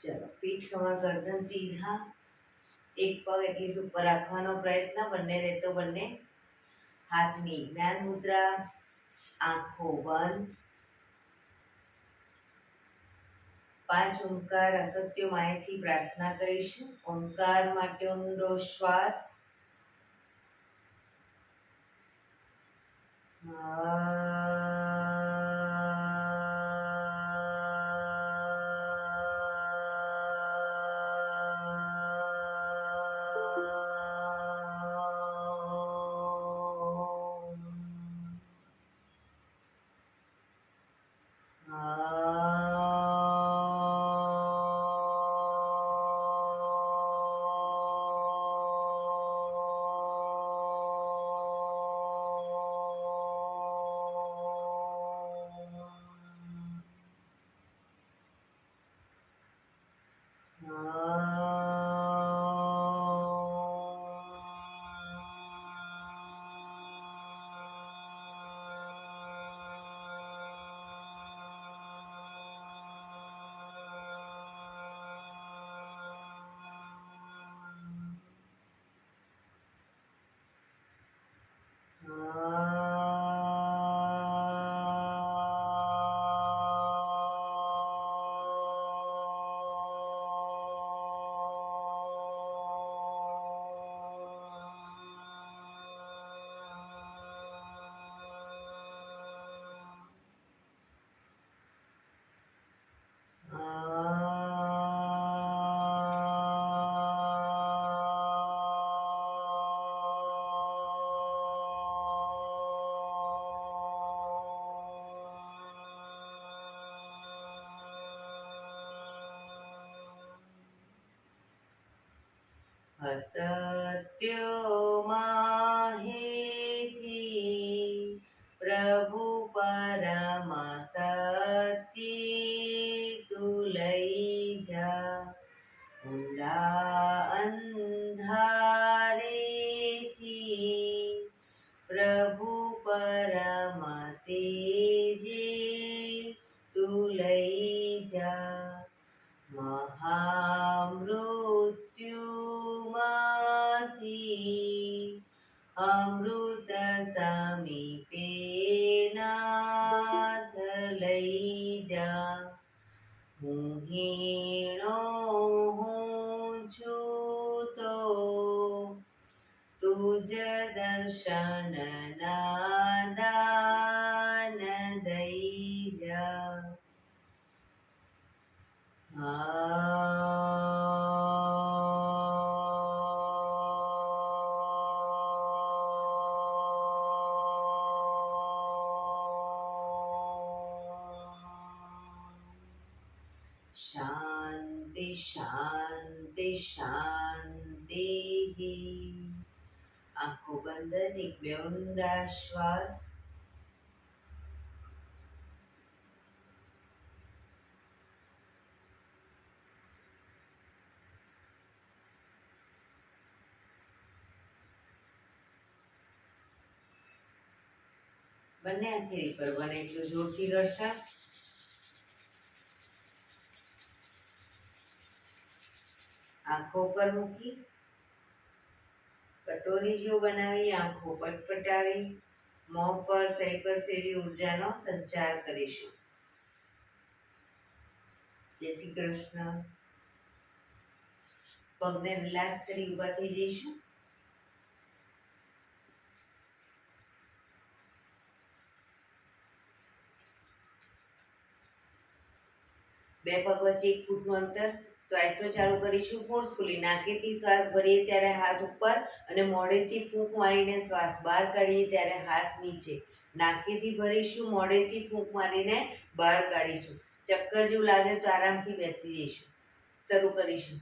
ચલો, પીઠ કમર ગરદન સીધા, એક પગ એટલી ઉપર રાખવાનો પ્રયત્ન, બંને રહેતો બંને હાથની જ્ઞાન મુદ્રા, આંખો બંધ. 5 ઓમકાર અસત્ય માહિતી પ્રાર્થના કરીશું. ઓમકાર માટે ઊંડો શ્વાસ. असत्यो माहेति प्रभु परम सत्य तू लई જા ઊંડા અંધારેથી પ્રભુ પરમ તેજે તું લઈ જા મહામૃત્યુમાંથી અમૃત સમીપે નાથ લઈ જા હું હીણો હું છું તો તુજ દર્શન ના દાન દઈ જા શાંતિ શાંતિ શાંતિ. આંખો બંધ જ એક બે ઊંડા શ્વાસ. બંને હથેળી પર બને એટલું જોરથી ઘર્ષણ. આંખો પર મૂકી કટોરી જેવું બનાવી આંખો પટપટાવી મોં પર સહી પર ફેરી ઉર્જાનો સંચાર કરીશું. જય શ્રી કૃષ્ણ. પગને રિલેક્સ કરી ઊભા થઈ જઈશું. બે પગ વચ્ચે 1 ફૂટનું અંતર. શ્વાસો ચાલુ કરીશું. ફોર્સફુલી નાકેથી શ્વાસ ભરીએ ત્યારે હાથ ઉપર અને મોઢેથી ફૂંક મારીને શ્વાસ બહાર કાઢીએ ત્યારે હાથ નીચે. નાકેથી ભરીશું, મોઢેથી ફૂંક મારીને બહાર કાઢીશું. ચક્કર જેવું લાગે તો આરામથી બેસી જઈશું. શરૂ કરીશું.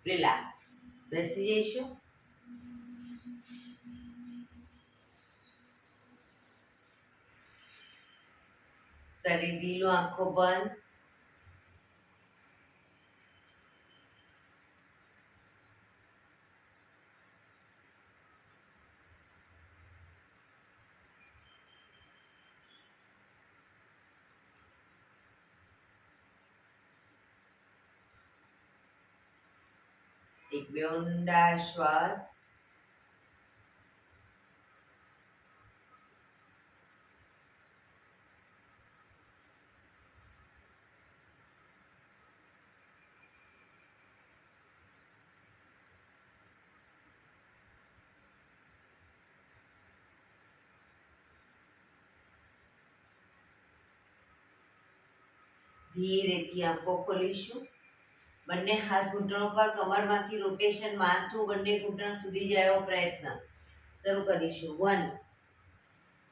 રિલેક્સ. બેસી જઈશું. શરીર ઢીલું, આંખો બંધ. એક બે ઊંડા શ્વાસ. ધીરેથી આંખો ખોલીશું. બંને હાથ ઘૂંટણો પર, કમરમાંથી રોટેશન, માથું બંને ઘૂંટણ સુધી જાય એવો પ્રયત્ન. શરૂ કરીશું. 1.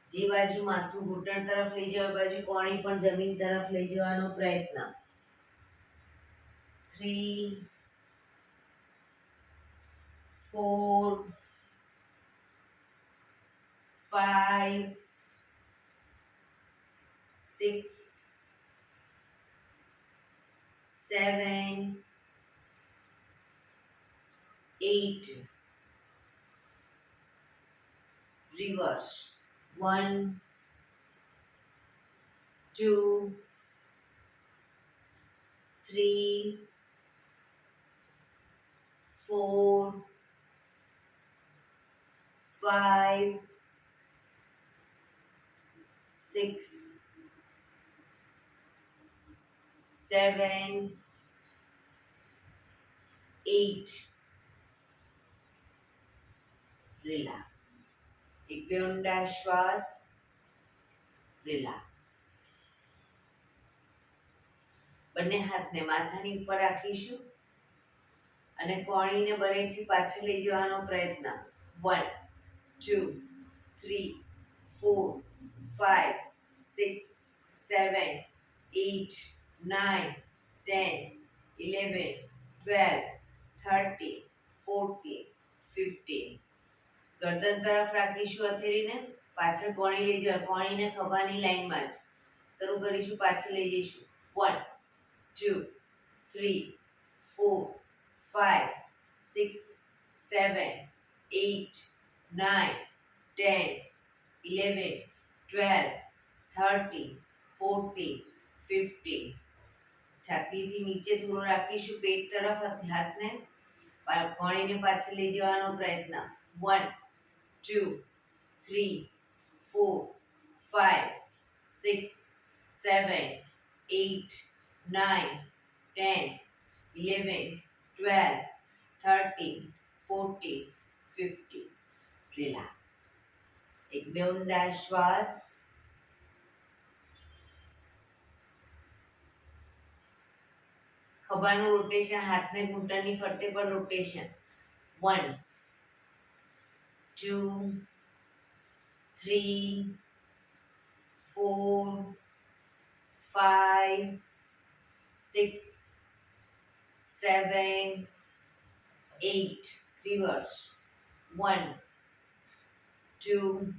જે બાજુ માથું ઘૂંટણ તરફ લઈ જવા બાજુ કોણી પણ જમીન તરફ લઈ જવાનો પ્રયત્ન. 3 4 5 6 7 8 reverse. 1 2 3 4 5 6 7 8 રિલેક્સ. એક બે ઊંડા શ્વાસ. રિલેક્સ. બંને હાથને માથાની ઉપર રાખીશું અને કોણીને બનેથી પાછળ લઈ જવાનો પ્રયત્ન. 1 2 3 4 5 6 7 8 9 10 11 12 13 14 15. ગરદન તરફ રાખીશું હથેળીને. પાછળ કોણી લઈ જવા, કોણીને ખભાની લાઈનમાં જ. શરૂ કરીશું. પાછળ લઈ જઈશું. 1 2 3 4 5 6 7 8 9 10 11 12 13 14 15. છાતીથી નીચે થોડું રાખીશું. પેટ તરફ હાથને કોણીને પાછળ લઈ જવાનો પ્રયત્ન. 1 2 3 4 5 6 7 8 9 10 11 12 13 14 15. રિલેક્સ. એક બે ઊંડા શ્વાસ. ખભાનું રોટેશન, હાથને ઘૂંટણની ફરતે પર રોટેશન. 1 2 3 4 5 6 7 8 reverse. 1 2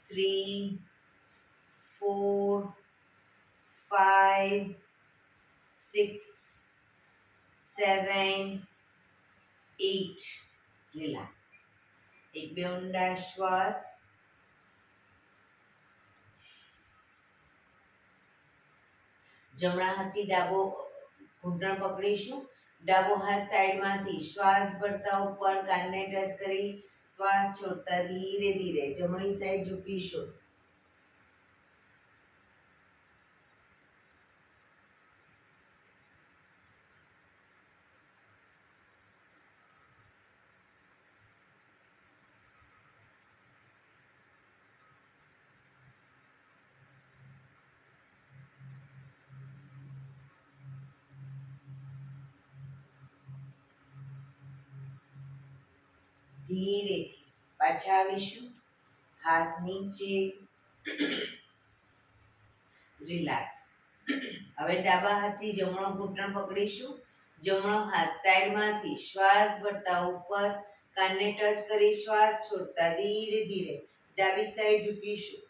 3 4 5 6 7 8 રિલેક્સ. એક બે ઊંડા શ્વાસ. જમણા હાથથી ડાબો ઘૂંટણ પકડીશું. ડાબો હાથ સાઈડમાંથી શ્વાસ ભરતા ઉપર કાનને ટચ કરી શ્વાસ છોડતા ધીરે ધીરે જમણી સાઈડ ઝૂકીશું. ધીરેથી પાછા આવીશું. હાથ નીચે. રિલેક્સ. હવે ડાબા હાથથી જમણો ઘૂંટણ પકડીશું. જમણો હાથ સાઈડમાંથી શ્વાસ ભરતા ઉપર કાનને ટચ કરી શ્વાસ છોડતા ધીરે ધીરે ડાબી સાઈડ ઝૂકીશું.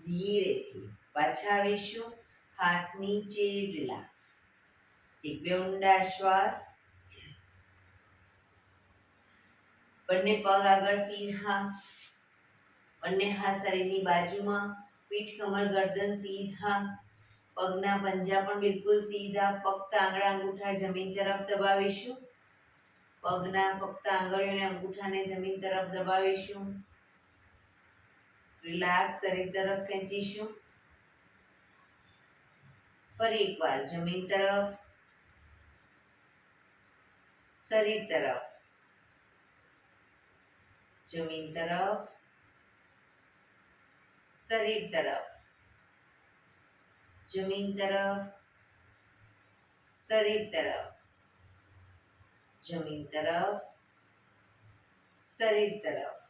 ધીરેથી પાછા આવીશું. હાથ નીચે. રિલેક્સ. એક બે ઊંડા શ્વાસ. બંને પગ આગળ સીધા. બંને હાથ શરીરની બાજુમાં. પીઠ કમર ગરદન સીધા. પગના પંજા પણ બિલકુલ સીધા. ફક્ત આંગળા અંગૂઠા જમીન તરફ દબાવીશું. પગના ફક્ત આંગળીઓ અને અંગૂઠાને જમીન તરફ દબાવીશું. રિલેક્સ. શરીર તરફ ખેંચીશું. ફરી એકવાર જમીન તરફ, શરીર તરફ, જમીન તરફ, શરીર તરફ, જમીન તરફ, શરીર તરફ, જમીન તરફ, શરીર તરફ.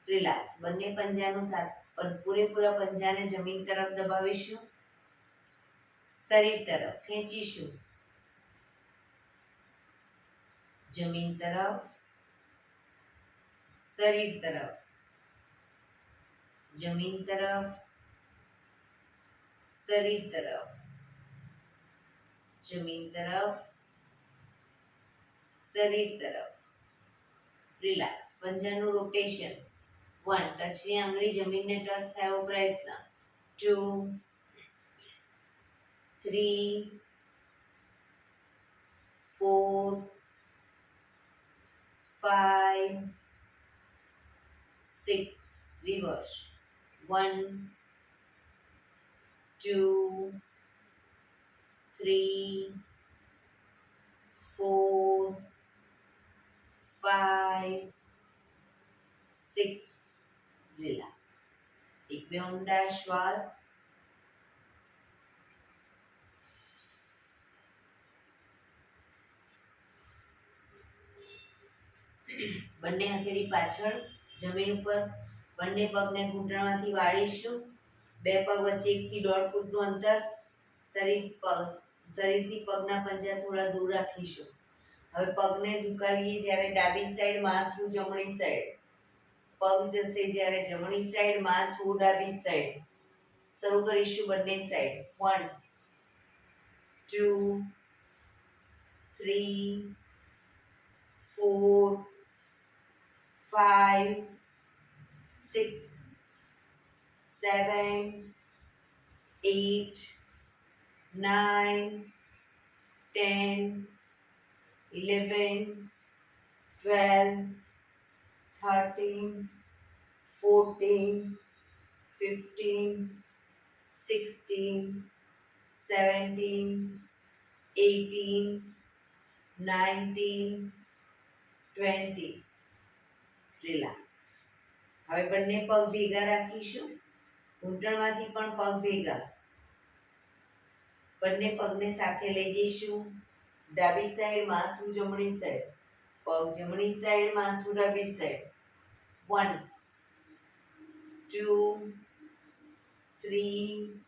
રિલેક્સ. બંને પંજાનું પૂરેપૂરા પંજાને જમીન તરફ દબાવીશું. શરીર તરફ ખેંચીશું. જમીન તરફ, શરીર તરફ, જમીન તરફ, શરીર તરફ, જમીન તરફ, શરીર તરફ. રિલેક્સ. પંજાનું રોટેશન. 1 ટચની આંગળી જમીનને ટચ થાય એવો પ્રયત્ન. 2 3 4 5 6 રિવર્સ. 1 2 3 4 5 6. રિલેક્સ. એક બે ઊંડા શ્વાસ. બંને હથેળી પાછળ જમીન ઉપર. બંને પગને ઘૂંટણમાંથી વાળીશું. બે પગ વચ્ચે 1 થી 1.5 ફૂટનું અંતર. શરીરથી પગના પંજા થોડા દૂર રાખીશું. હવે પગને ઝુકાવીએ જ્યારે ડાબી સાઈડ, માથું જમણી સાઈડ. પગ જશે જ્યારે જમણી સાઈડ, માથું ડાબી સાઈડ. શરૂ કરીશું બંને સાઈડ. 1 2 3 4 5 6 7 8 9 10 11 12 13 14 15 16 17 18 19 20. રિલેક્સ. હવે બંને પગ ભેગા રાખીશું. ઘૂંટણમાંથી પણ પગ ભેગા. બંને પગને સાથે લઈ જઈશું. ડાબી સાઈડ, માથું જમણી સાઈડ. પગ જમણી સાઈડ, માથું ડાબી સાઈડ. 1 2 3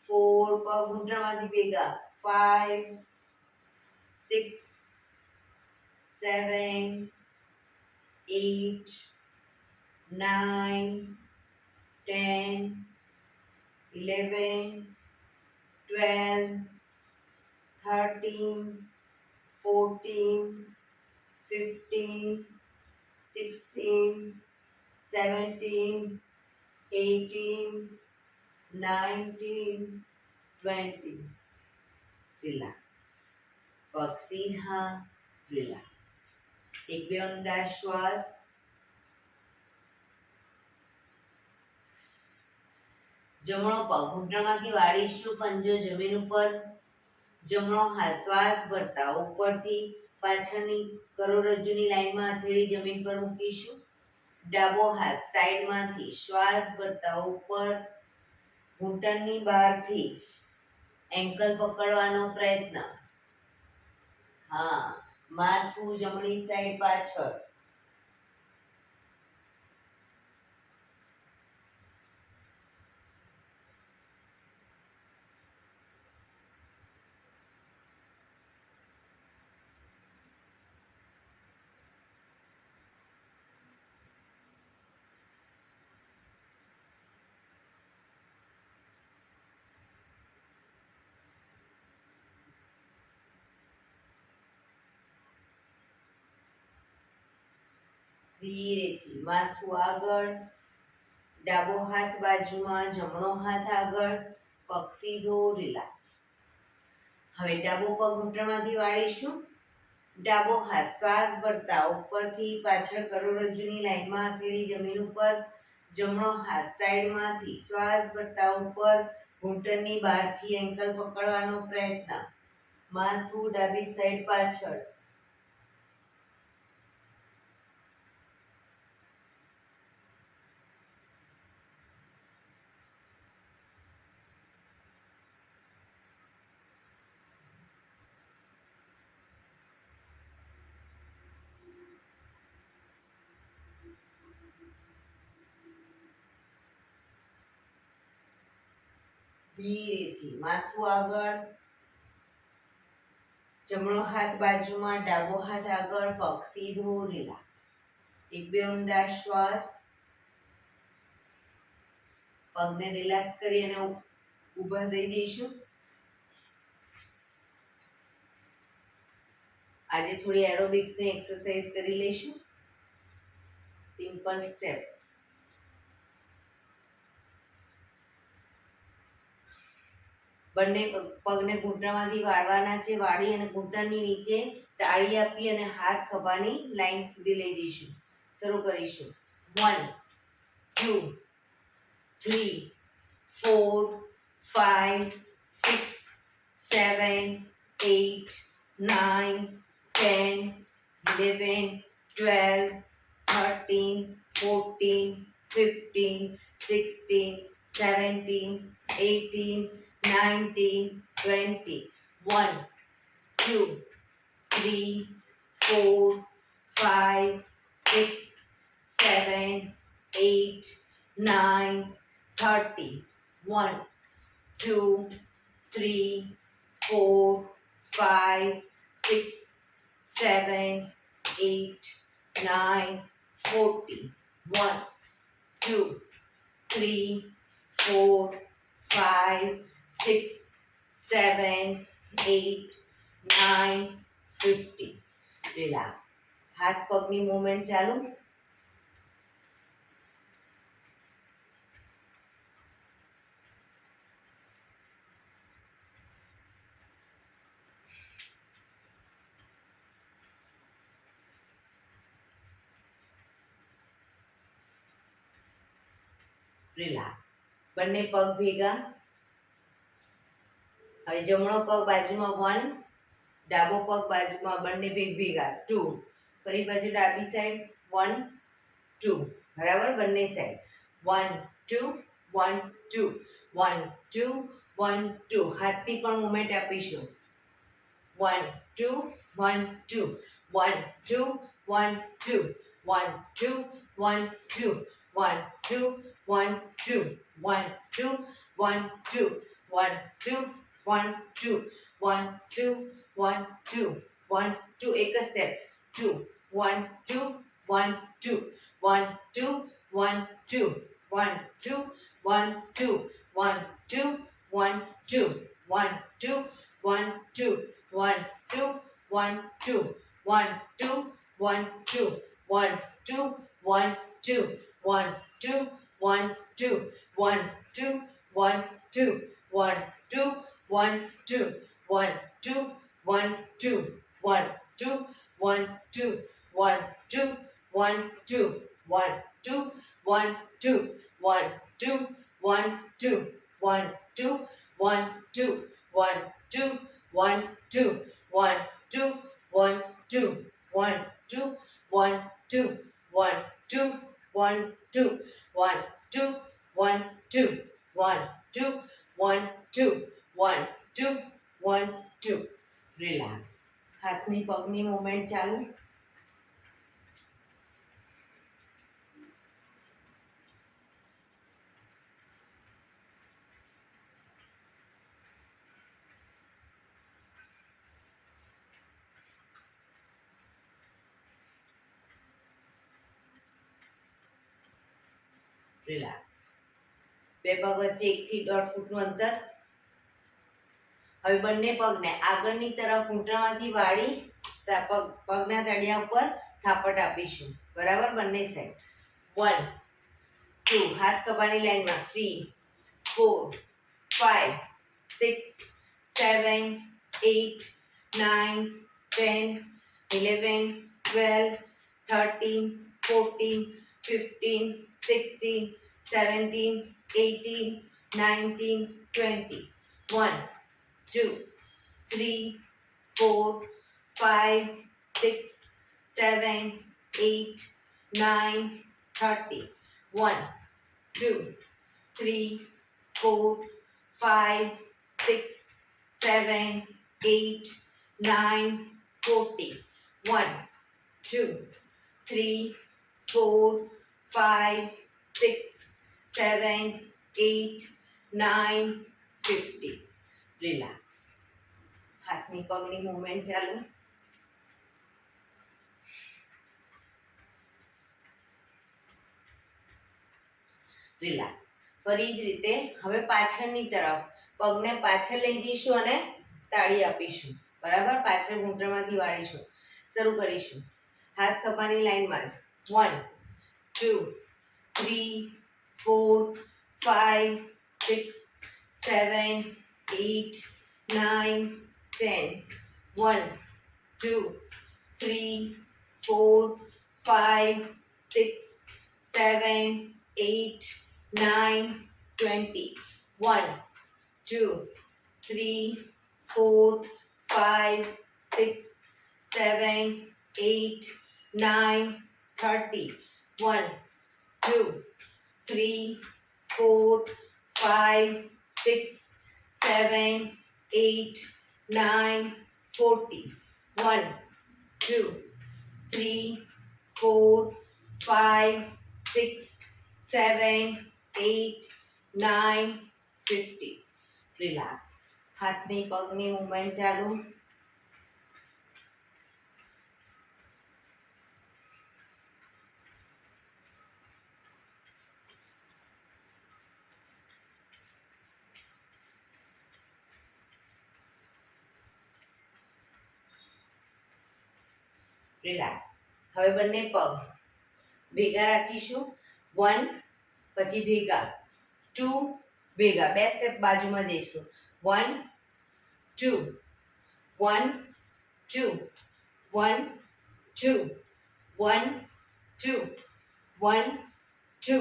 4, પગ ઘૂંટણમાંથી ભેગા. 5 6 7 8 9 10 11 12 13 14 15 16 17 18 19 20. રિલેક્સ. પગ સીધા. રિલેક્સ. એક બે ઊંડા શ્વાસ. જમણો પગ ઘૂંટણમાંથી વાળીશું, પંજો જમીન ઉપર. જમણો હાથ શ્વાસ ભરતા ઉપરથી પાછળની કરોડરજ્જુની લાઈનમાં હથેળી જમીન પર મૂકીશું. ડાબો હાથ સાઈડમાંથી શ્વાસ ભરતા ઉપર, ઘૂંટણની બહારથી એન્કલ પકડવાનો પ્રયત્ન. હા, માથું જમણી સાઈડ પાછળ. ધીરેથી માથું આગળ, ડાબો હાથ બાજુમાં, જમણો હાથ આગળ, પગ સીધો. રિલેક્સ. હવે ડાબો પગ ઘૂંટણમાંથી વાળીશું. ડાબો હાથ શ્વાસ ભરતા ઉપરથી પાછળ કરોડરજ્જુની લાઈનમાં હથેળી જમીન ઉપર. જમણો હાથ સાઈડમાંથી શ્વાસ ભરતા ઉપર, ઘૂંટણની બહારથી એન્કલ પકડવાનો પ્રયત્ન. માથું ડાબી સાઈડ પાછળ. ધીરેથી માથું આગળ, જમણો હાથ બાજુમાં, ડાબો હાથ આગળ, પગ સીધો. રિલેક્સ. એક બે ઊંડા શ્વાસ. પગને રિલેક્સ કરી અને ઊભા થઈ જઈશું. આજે થોડી એરોબિક્સની એક્સરસાઇઝ કરી લઈશું. Simple step. બંને પગને ઘૂંટણમાંથી વાળવાના છે. વાળી અને ઘૂંટણની નીચે તાળી આપી અને હાથ ખભાની લાઈન સુધી લઈ જઈશું. શરૂ કરીશું. 1 2 3 4 5 6 7 8 9 10 11 12 13 14 15 16 17 18 19 20. 1 2 3 4 5 6 7 8 9 30. 1 2 3 4 5 6 7 8 9 40. 1 2 3 4 5 6 7 8 9 50. રિલેક્સ. હાથ પગની મૂવમેન્ટ ચાલુ. રિલેક્સ. બંને પગ ભેગા. હવે જમણો પગ બાજુમાં 1, ડાબો પગ બાજુમાં, બંને ભેગા 2. ફરી પાછું ડાબી સાઈડ 1 2. બરાબર. બંને સાઈડ 1 2 1 2 1 2 1 2 હાથની પણ મુવમેન્ટ આપીશું 1 2 1 2 1 2 1 2 1 2 1 2 1 2 1 2 1 2 1 2 1 2 1 2 1 2 1 2 1 2 એક જ સ્ટેપ 2 1 2 1 2 1 2 1 2 1 2 1 2 1 2 1 2 1 2 1 2 1 2 1 2 1 2 1 2 1 2 1 2 1 2 1 2 1 2 1 2 1 2 1 2 1 2 1 2 1 2 1 2 1 2 1 2 1 2 1 2 1 2 1 2 1 2 1 2 1 2 1 2 1 2 1 2 1 2 1 2 1 2 1 2 1 2 1 2 1 2 1 2 1 2 1 2 રિલેક્સ હાથની પગની મુવમેન્ટ ચાલુ રિલેક્સ બે પગ વચ્ચે 1 થી 1.5 ફૂટનું અંતર હવે બંને પગને આગળની તરફ ઘૂંટણમાંથી વાળી પગના તળિયા ઉપર થાપટ આપીશું બરાબર બંને સાઈડ 1 2 હાથ ખભાની લાઈનમાં 3 4 5 6 7 8 9 10 11 12 13 14 15 16 17 18 19 20 1 2 3 4 5 6 7 8 9 30 1 2 3 4 5 6 7 8 9 40 1 2 3 4 5 6 7 8 9 50 રિલેક્સ હાથની પગની મુવમેન્ટ ચાલુ રિલેક્સ ફરી જ રીતે હવે પાછળની તરફ પગને પાછળ લઈ જઈશું અને તાળી આપીશું બરાબર પાછળ ઘૂંટણમાંથી વાળીશું શરૂ કરીશું હાથ ખભાની લાઈનમાં જ 1 2 3 4 5 6 7 8 9 10 1 2 3 4 5 6 7 8 9 20 1 2 3 4 5 6 7 8 9 30 1 2 3 4 5 6 7 8 9 40 1 2 3 4 5 6 7 8 9 50 રિલેક્સ હાથની પગની મુવમેન્ટ ચાલુ રિલેક્સ હવે બંને પગ ભેગા રાખીશું 1 પછી ભેગા 2 ભેગા બે સ્ટેપ બાજુમાં જઈશું 1 2 1 2 1 2 1 2 1 2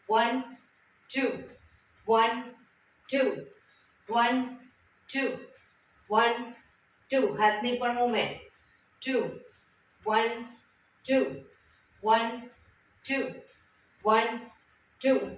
1 2 1 2 1 2 1 2 હાથની પણ મુવમેન્ટ 2 1 2 1 2 1 2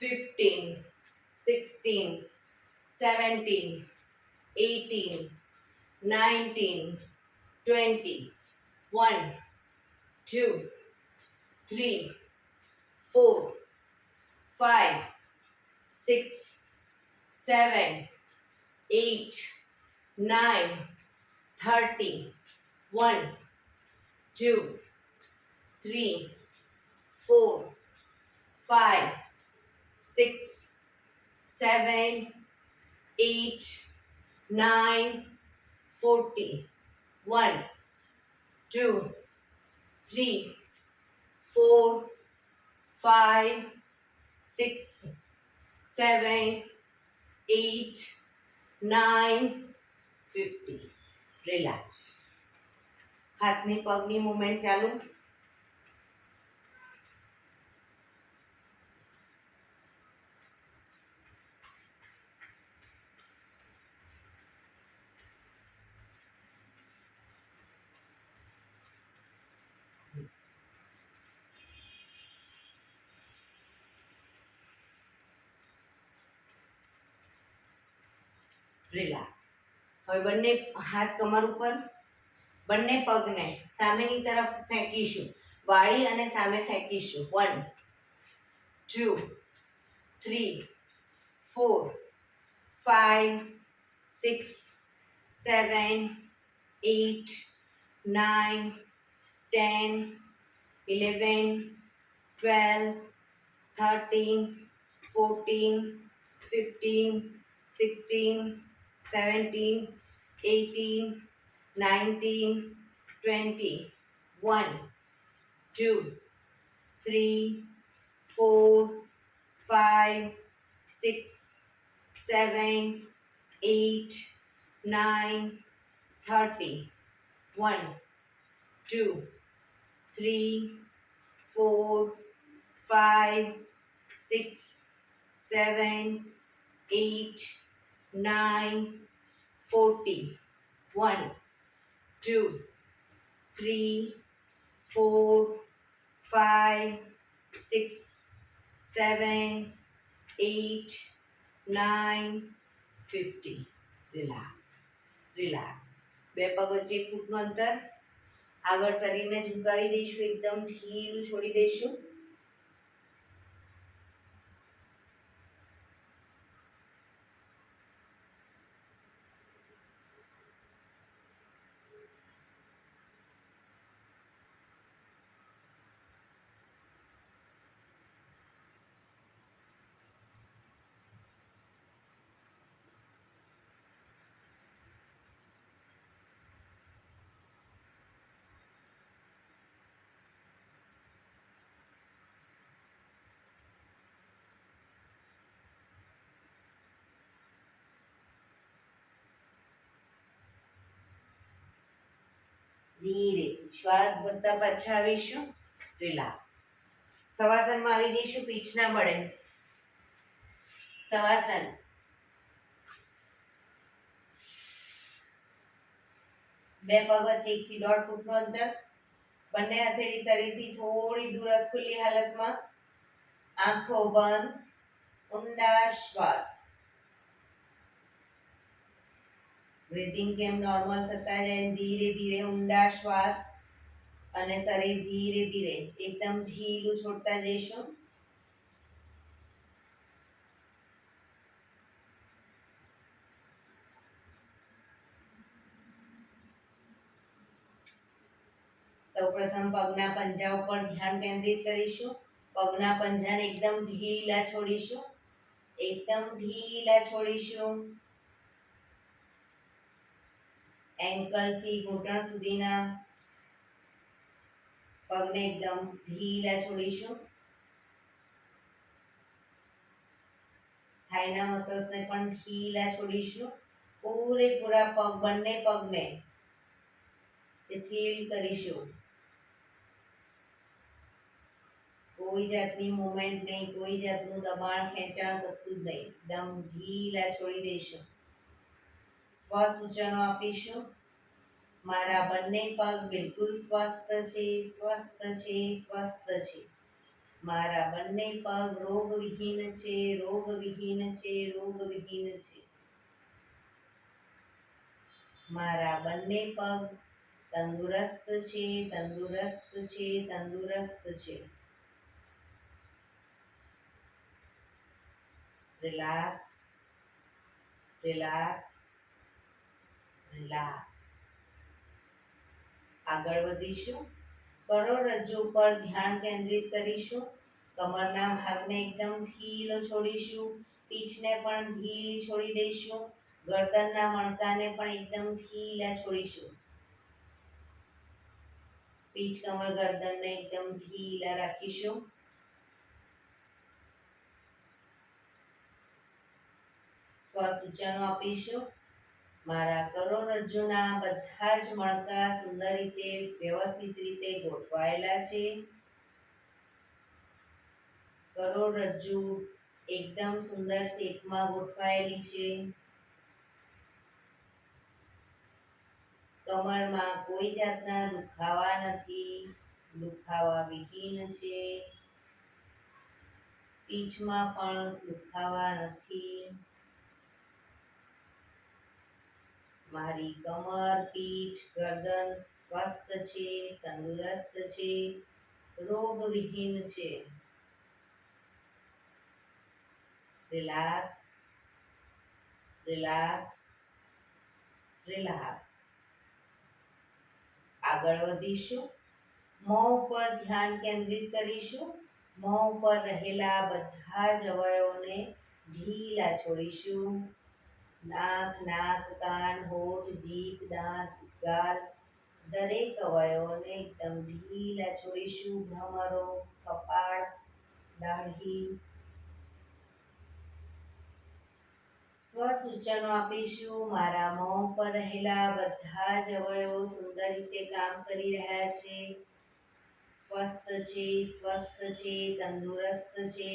15, 16, 17, 18, 19, 20, 1, 2, 3, 4, 5, 6, 7, 8, 9, 30, 1, 2, 3, 4, 5, 6, 7, 8, 9, 40, 1, 2, 3, 4, 5, 6, 7, 8, 9, 50. રિલેક્સ. હાથની પગની મૂવમેન્ટ ચાલુ. રિલેક્સ. હવે બંને હાથ કમર ઉપર, બંને પગને સામેની તરફ ફેંકીશું, વાળી અને સામે ફેંકીશું. 1, 2, 3, 4, 5, 6, 7, 8, 9, 10, 11, 12, 13, 14, 15, 16, 17, 18, 19, 20, 1, 2, 3, 4, 5, 6, 7, 8, 9, 30, 1, 2, 3, 4, 5, 6, 7, 8, 9, 40, 1, 2, 3, 4, 5, 6, 7, 8, 9, 50. રિલેક્સ. રિલેક્સ. બે પગ વચ્ચે 1 ફૂટનું અંતર. આગળ શરીરને ઝુકાવી દઈશું, એકદમ ઢીલું છોડી દઈશું. ધીરે શ્વાસ ભરતા પાછા આવીશું. રિલેક્સ. શવાસનમાં આવી જઈશું, પીઠના બળે. શવાસન. બે પગ વચ્ચે 1 થી 1.5 ફૂટનું અંતર. બંને હથેળી શરીરથી થોડી દૂર ખુલ્લી હાલતમાં. આંખો બંધ. ઊંડા શ્વાસ. બ્રીથિંગ જેમ નોર્મલ થતા જાય ધીરે ધીરે ઊંડા શ્વાસ અને શરીર ધીરે ધીરે એકદમ ઢીલું છોડતા જઈશું. સૌપ્રથમ પગના પંજા ઉપર ધ્યાન કેન્દ્રિત કરીશું. પગના પંજાને એકદમ ઢીલા છોડીશું. એકદમ ઢીલા છોડીશું. એન્કલ થી ઘૂંટણ સુધીના પગને એકદમ ઢીલા છોડીશું. થાઈના મસલ્સને પણ ઢીલા છોડીશું. પૂરેપૂરા પગ, બંને પગને શિથિલ કરીશું. કોઈ જાતની મુવમેન્ટ નહીં, કોઈ જાતનું દબાણ ખેંચાણ કશું જ નહીં. એકદમ ઢીલા છોડી દઈશું. સૂચનો આપીશું. મારા બંને પગ બિલકુલ સ્વસ્થ છે, સ્વસ્થ છે, સ્વસ્થ છે. મારા બંને પગ રોગવિહીન છે, રોગવિહીન છે, રોગવિહીન છે. મારા બંને પગ તંદુરસ્ત છે, તંદુરસ્ત છે, તંદુરસ્ત છે. Relax, relax, relax. આગળ વધીશું. કરોડરજ્જુ પર ધ્યાન કેન્દ્રિત કરીશું. કમરના ભાગને એકદમ ઢીલો છોડીશું. પીઠને પણ ઢીલી છોડી દઈશું. ગરદનના મણકાને પણ એકદમ ઢીલા છોડીશું. પીઠ, કમર, ગરદનને એકદમ ઢીલા રાખીશું. સ્વસૂચનો આપીશું. મારા કરોડરજ્જુના બધા જ મણકા સુંદર રીતે વ્યવસ્થિત રીતે ગોઠવાયેલા છે. કરોડરજ્જુ એકદમ સુંદર શેપમાં ગોઠવાયેલી છે. કમરમાં કોઈ જાતના દુખાવા નથી, દુખાવા વિહીન છે. પીઠમાં પણ દુખાવા નથી. મારી કમર, પીઠ, ગરદન સ્વસ્થ છે, તંદુરસ્ત છે, રોગવિહીન છે. Relax, relax, relax. આગળ વધીશું. મોં ઉપર ધ્યાન કેન્દ્રિત કરીશું. મોં ઉપર રહેલા બધા જ અવયવોને ઢીલા છોડીશું. નાક, કાન, હોઠ, જીભ, દાંત, ગાલ દરેક અવયવોને એકદમ ઢીલા છોડીશું. ભ્રમરો, કપાળ, દાઢી. સ્વસૂચનો આપીશું. મારા મોં પર રહેલા બધા જ અવયવો સુંદર રીતે કામ કરી રહ્યા છે. સ્વસ્થ છે, સ્વસ્થ છે, તંદુરસ્ત છે,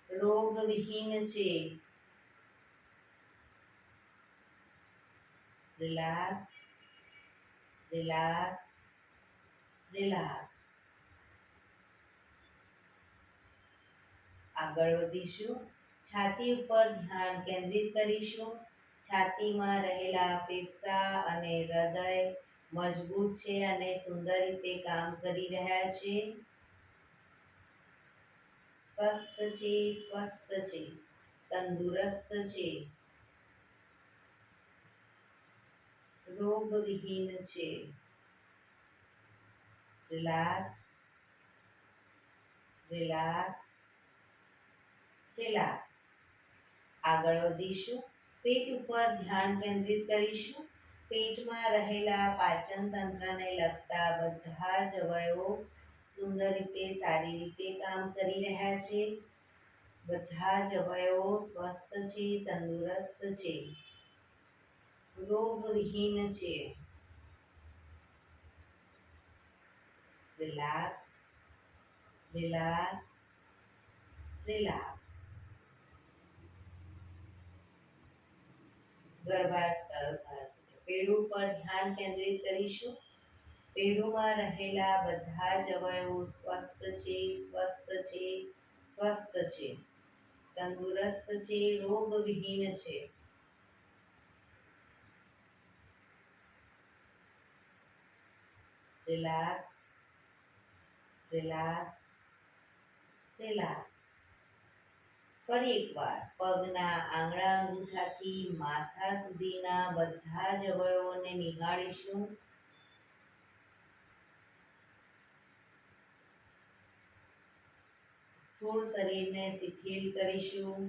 રોગવિહીન છે. Relax, relax, relax. આગળ વધીશું. છાતી ઉપર ધ્યાન કેન્દ્રિત કરીશું. છાતીમાં રહેલા ફેફસા અને હૃદય મજબૂત છે અને સુંદર રીતે કામ કરી રહ્યા છે. સ્વસ્થ છે, સ્વસ્થ છે, તંદુરસ્ત છે, રોગવિહીન છે. Relax, relax, relax. આગળ વધીશું. પેટ ઉપર ધ્યાન કેન્દ્રિત કરીશું. પેટમાં રહેલા પાચન તંત્રને લગતા બધા જ અવયવો સુંદર રીતે સારી રીતે કામ કરી રહ્યા છે. બધા જ અવયવો સ્વસ્થ છે, તંદુરસ્ત છે, રોગવિહીન છે. Relax, relax, relax. પેડું પર ધ્યાન કેન્દ્રિત કરીશું. પેડુમાં રહેલા બધા જ અવયવો સ્વસ્થ છે, સ્વસ્થ છે, સ્વસ્થ છે, તંદુરસ્ત છે, રોગવિહીન છે. Relax, relax, relax. ફરી એકવાર પગના આંગળા અંગૂઠાથી માથા સુધીના બધા જ અવયવોને નિહાળીશું. સ્થૂળ શરીરને શિથિલ કરીશું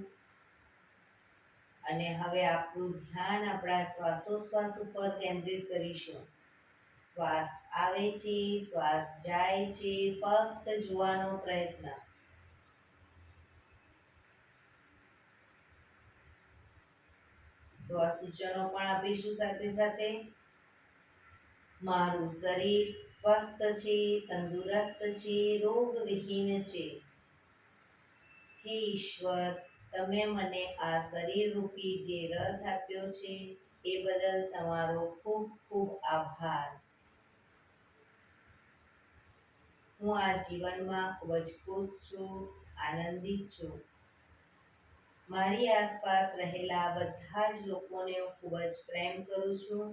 અને હવે આપણું ધ્યાન આપણા શ્વાસોશ્વાસ ઉપર કેન્દ્રિત કરીશું. શ્વાસ આવે છે, શ્વાસ જાય છે, ફક્ત જોવાનો પ્રયત્ન. સ્વસૂચનો પણ આપીશું સાથે સાથે. મારું શરીર સ્વસ્થ છે, તંદુરસ્ત છે, રોગવિહીન છે. હે ઈશ્વર, તમે મને આ શરીર રૂપી જે રથ આપ્યો છે એ બદલ તમારો ખૂબ ખૂબ આભાર. હું આ જીવનમાં ખૂબ જ ખુશ છું, આનંદિત છું. મારી આસપાસ રહેલા બધા જ લોકોને હું ખૂબ જ પ્રેમ કરું છું.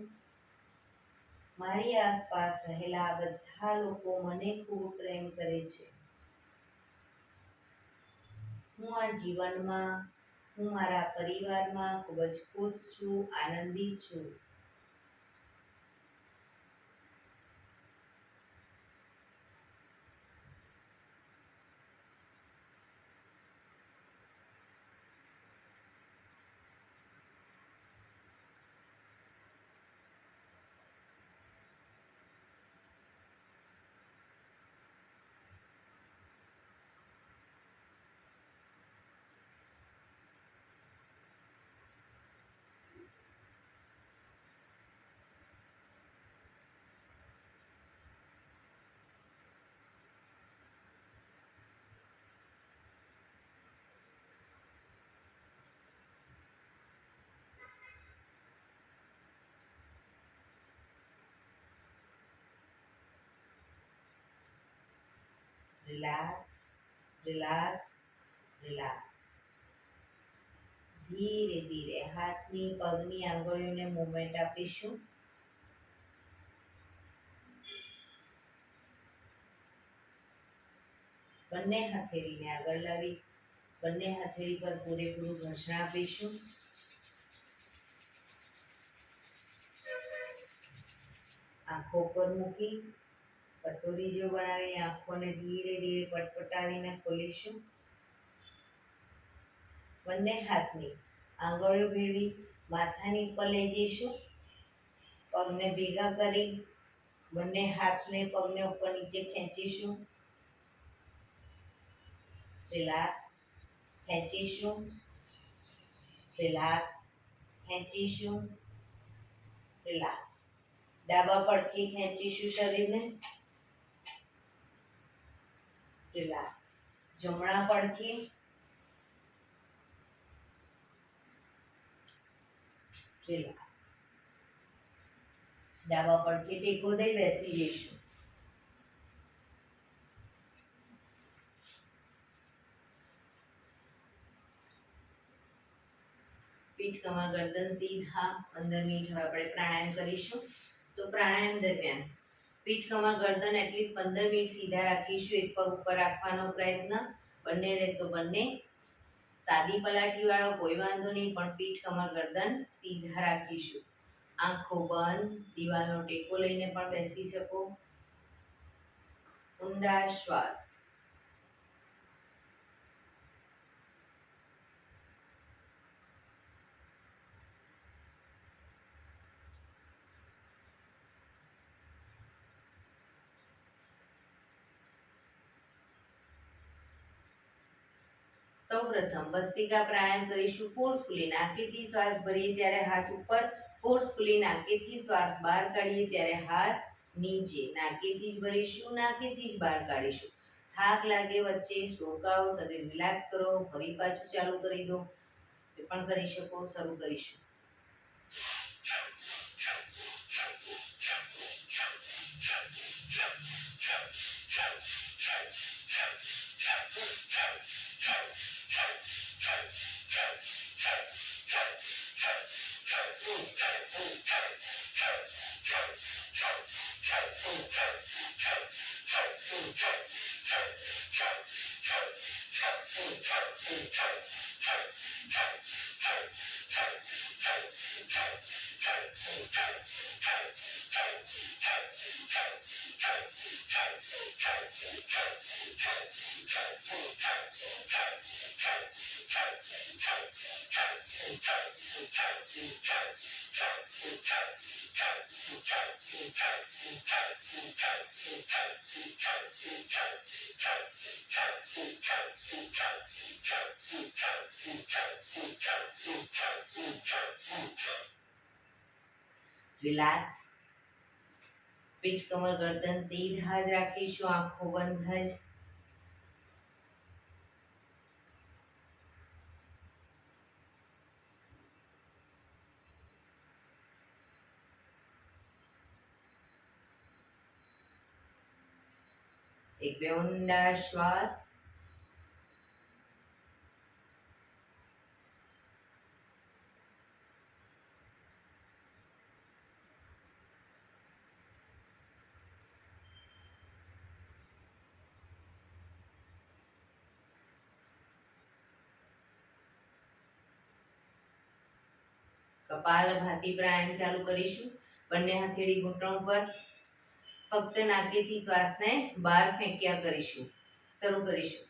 મારી આસપાસ રહેલા બધા લોકો મને ખૂબ પ્રેમ કરે છે. હું આ જીવનમાં હું મારા પરિવારમાં ખૂબ જ ખુશ છું, આનંદિત છું. Relax, relax, relax. ધીરે ધીરે હાથની પગની આંગળીઓને મૂવમેન્ટ આપીશું. બંને હથેળીને આગળ લાવી બંને હથેળી પર પૂરેપૂરું ઘર્ષણ આપીશું. આંખો પર મૂકી કટોરી જેવું બનાવી આંખોને ધીરે ધીરે પટપટાવીને ખોલીશું. બંને હાથની આંગળીઓ ભેળવી માથાની ઉપર લઈ જઈશું. પગને ભેગા કરી બંને હાથને પગને ઉપર નીચે ખેંચીશું. રિલેક્સ, ખેંચીશું. રિલેક્સ, ખેંચીશું. રિલેક્સ. ડાબા પડખે ખેંચીશું શરીરને. રિલેક્સ. જમણા પડખે. રિલેક્સ. ડાબા પડખે ટેકો દઈ બેસી જઈશું. પીઠ કમર ગરદન સીધા 15 મિનિટ હવે આપણે પ્રાણાયામ કરીશું. તો પ્રાણાયામ દરમિયાન પીઠ કમર ગરદન એટલીસ્ટ 15 મિનિટ સીધા રાખીશું. એક પગ ઉપર રાખવાનો પ્રયત્ન. બંને રહે તો બંને. સાદી પલાઠી વાળો કોઈ વાંધો નહીં, પણ પીઠ કમર ગરદન સીધા રાખીશું. આંખો બંધ, દિવાલનો ટેકો લઈને પણ બેસી શકો. ઊંડા શ્વાસ. સૌપ્રથમ ભસ્ત્રિકા પ્રાણાયામ કરીશું. ફોર્સફુલી નાકેથી શ્વાસ ભરીએ ત્યારે હાથ ઉપર, ફોર્સફુલી નાકેથી શ્વાસ બહાર કાઢીએ ત્યારે હાથ નીચે. નાકેથી જ ભરીશું, નાકેથી જ બહાર કાઢીશું. થાક લાગે વચ્ચે રોકાઓ, શરીર રિલેક્સ કરો, ફરી પાછું ચાલુ કરી દો. તે પણ કરી શકો. શરૂ કરીશું. રિલેક્સ. પીઠ કમર ગરદન સીધા જ રાખીશું. આંખો બંધ જ. એક બે ઊંડા શ્વાસ. કપાલભાતિ પ્રાણાયામ ચાલુ કરીશું. બંને હથેળી ઘૂંટણ પર. ફક્ત નાકેથી શ્વાસને બહાર ફેંક્યા કરીશું. શરૂ કરીશું.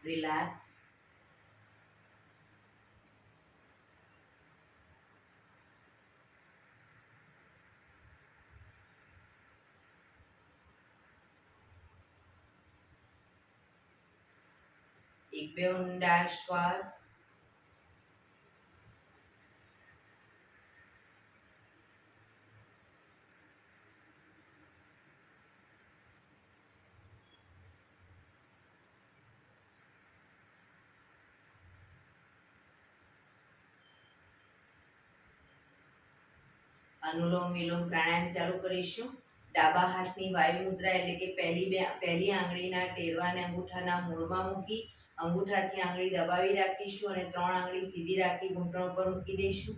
રિલેક્સ. એક બે ઊંડા શ્વાસ. અનુલોમ વિલોમ પ્રાણાયામ ચાલુ કરીશું. ડાબા હાથની વાયુ મુદ્રા એટલે કે પહેલી આંગળીના ટેરવાને અંગૂઠાના મૂળમાં મૂકી અંગૂઠાથી આંગળી દબાવી રાખીશું અને 3 આંગળી સીધી રાખી ઘૂંટણ પર મૂકી દઈશું.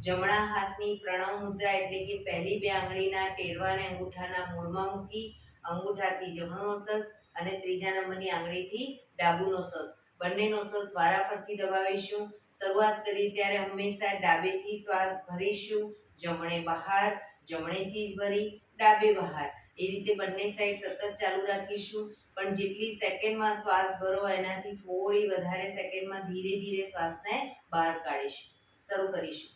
જમણા હાથની પ્રણવ મુદ્રા એટલે કે પહેલી 2 આંગળીના ટેરવાને અંગૂઠાના મૂળમાં મૂકી અંગૂઠાથી જમણો નોસસ અને ત્રીજા નંબરની આંગળીથી ડાબુ નોસસ બંને નોસસ વારાફરતી દબાવીશું. શરૂઆત કરી ત્યારે હંમેશા ડાબેથી શ્વાસ ભરીશું, જમણે બહાર, જમણેથી જ ભરી ડાબે બહાર. એ રીતે બંને સાઈડ સતત ચાલુ રાખીશું. પણ જેટલી સેકન્ડમાં શ્વાસ ભરો એનાથી થોડી વધારે સેકન્ડમાં ધીરે ધીરે શ્વાસને બહાર કાઢીશું. શરૂ કરીશું.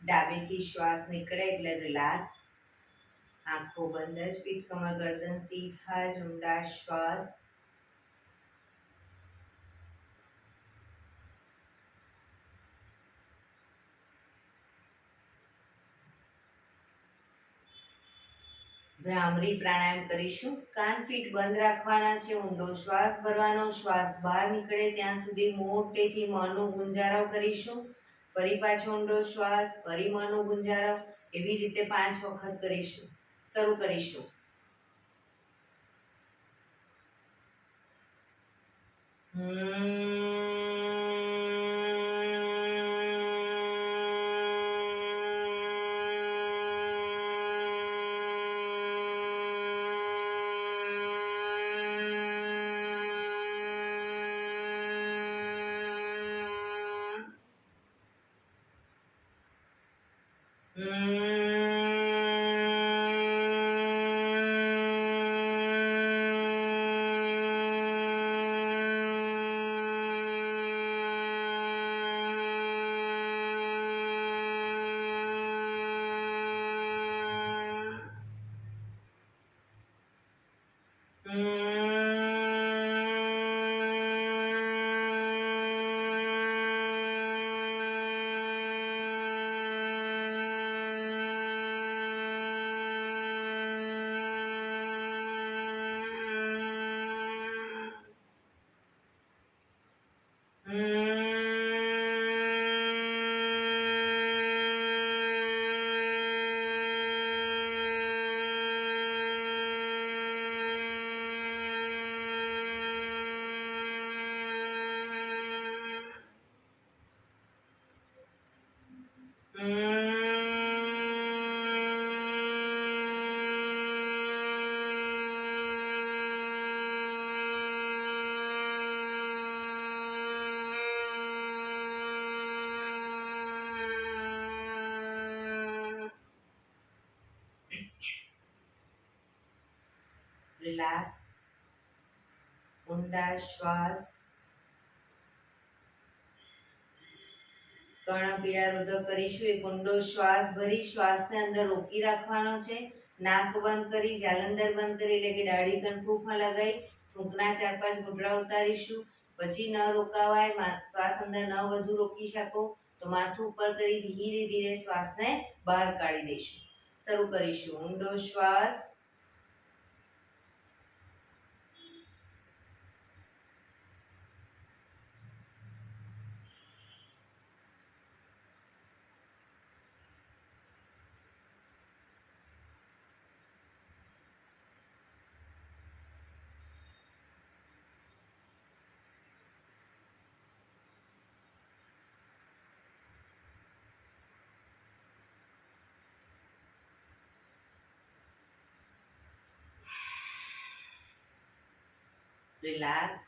ડાબેથી શ્વાસ નીકળે એટલે રિલેક્સ. આંખો બંધ જ, પીઠ કમર ગરદન સીધા જ, ઊંડા શ્વાસ. ભ્રામરી પ્રાણાયામ કરીશું. કાન ફીટ બંધ રાખવાના છે, ઊંડો શ્વાસ ભરવાનો, શ્વાસ બહાર નીકળે ત્યાં સુધી મોટેથી મોંનો ગુંજારાવ કરીશું. ફરી પાછો ઊંડો શ્વાસ, ફરી મોંનો ગુંજારાવ, એવી રીતે 5 વખત કરીશું. શરૂ કરીશું. રિલેક્સ. ઊંડા શ્વાસ. કર્ણપીડા રુદ્ર કરીશું. એક ઊંડો શ્વાસ ભરી શ્વાસને અંદર રોકી રાખવાનો છે. નાક બંધ કરી, જાલંધર બંધ કરી, એટલે કે દાઢી કણકુમાં લગાવી થૂંકના 4-5 ઘૂંટડા ઉતારીશું. પછી ન રોકાવાય, શ્વાસ અંદર ન વધુ રોકી શકો તો માથું ઉપર કરી ધીરે ધીરે શ્વાસને બહાર કાઢી દઈશું. શરૂ કરીશું. ઊંડો શ્વાસ. રિલેક્સ.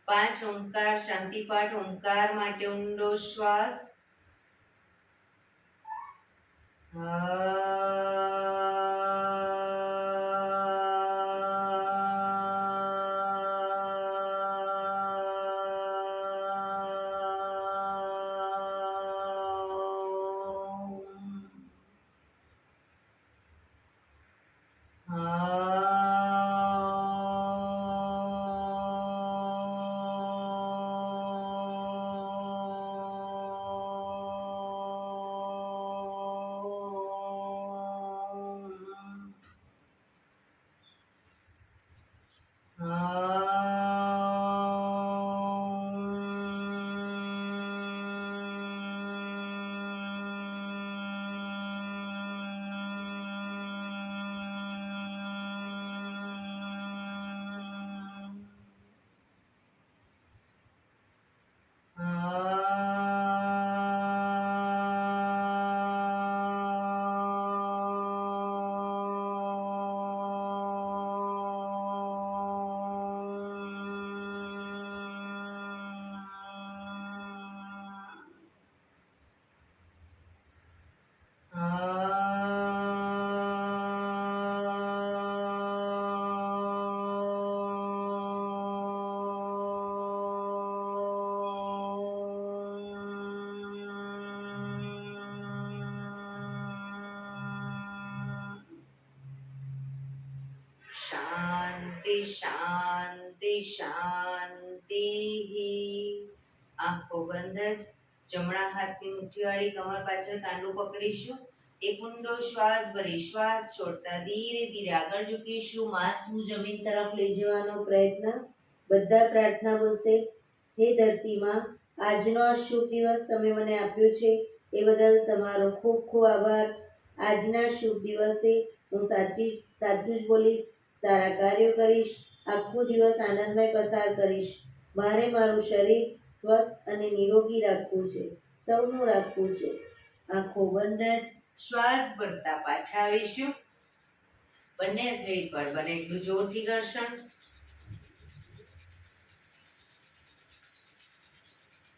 5 ઓમકાર શાંતિ પાઠ. ઓમકાર માટે ઊંડો શ્વાસ. શાંતિ શાંતિ. આંખો બંધ જ. જમણા હાથની મુઠ્ઠીવાળી કમર પાછળ કાંડું પકડીશું. એક ઊંડો શ્વાસ ભરી શ્વાસ છોડતા ધીરે ધીરે આગળ ઝૂકીશું. માથું જમીન તરફ લઈ જવાનો પ્રયત્ન. બધા પ્રાર્થના બોલશે. હે ધરતીમાં, આજનો આ શુભ દિવસ તમે મને આપ્યો છે એ બદલ તમારો ખૂબ ખૂબ આભાર. આજના શુભ દિવસે હું સાચું જ બોલીશ, સારા કાર્યો કરીશ, આખો દિવસ આનંદમય પસાર કરીશ. મારે મારું શરીર સ્વસ્થ અને નિરોગી રાખવું છે, સૌનું રાખવું છે. આંખો બંધ જ. શ્વાસ ભરતા પાછા આવીશું. બંને હથેળી પર બને એટલું જોરથી ઘર્ષણ.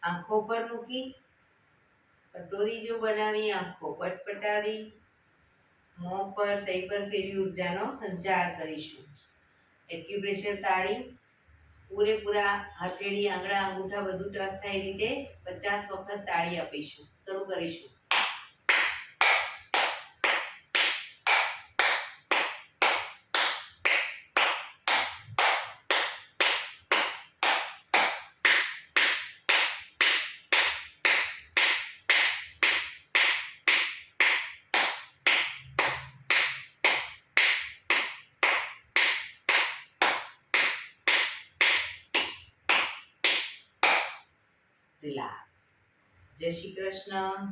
આંખો પર મૂકી કટોરી જો બનાવી આંખો પટપટાવી મોં પર સહી પર ફેરવી ઉર્જાનો સંચાર કરીશું. એક્યુપ્રેશર તાળી પૂરેપૂરા હથેળી આંગળા અંગૂઠા બધું ટચ થાય રીતે 50 વખત તાળી આપીશું. શરૂ કરીશું. રિલેક્સ. જય શ્રી કૃષ્ણ.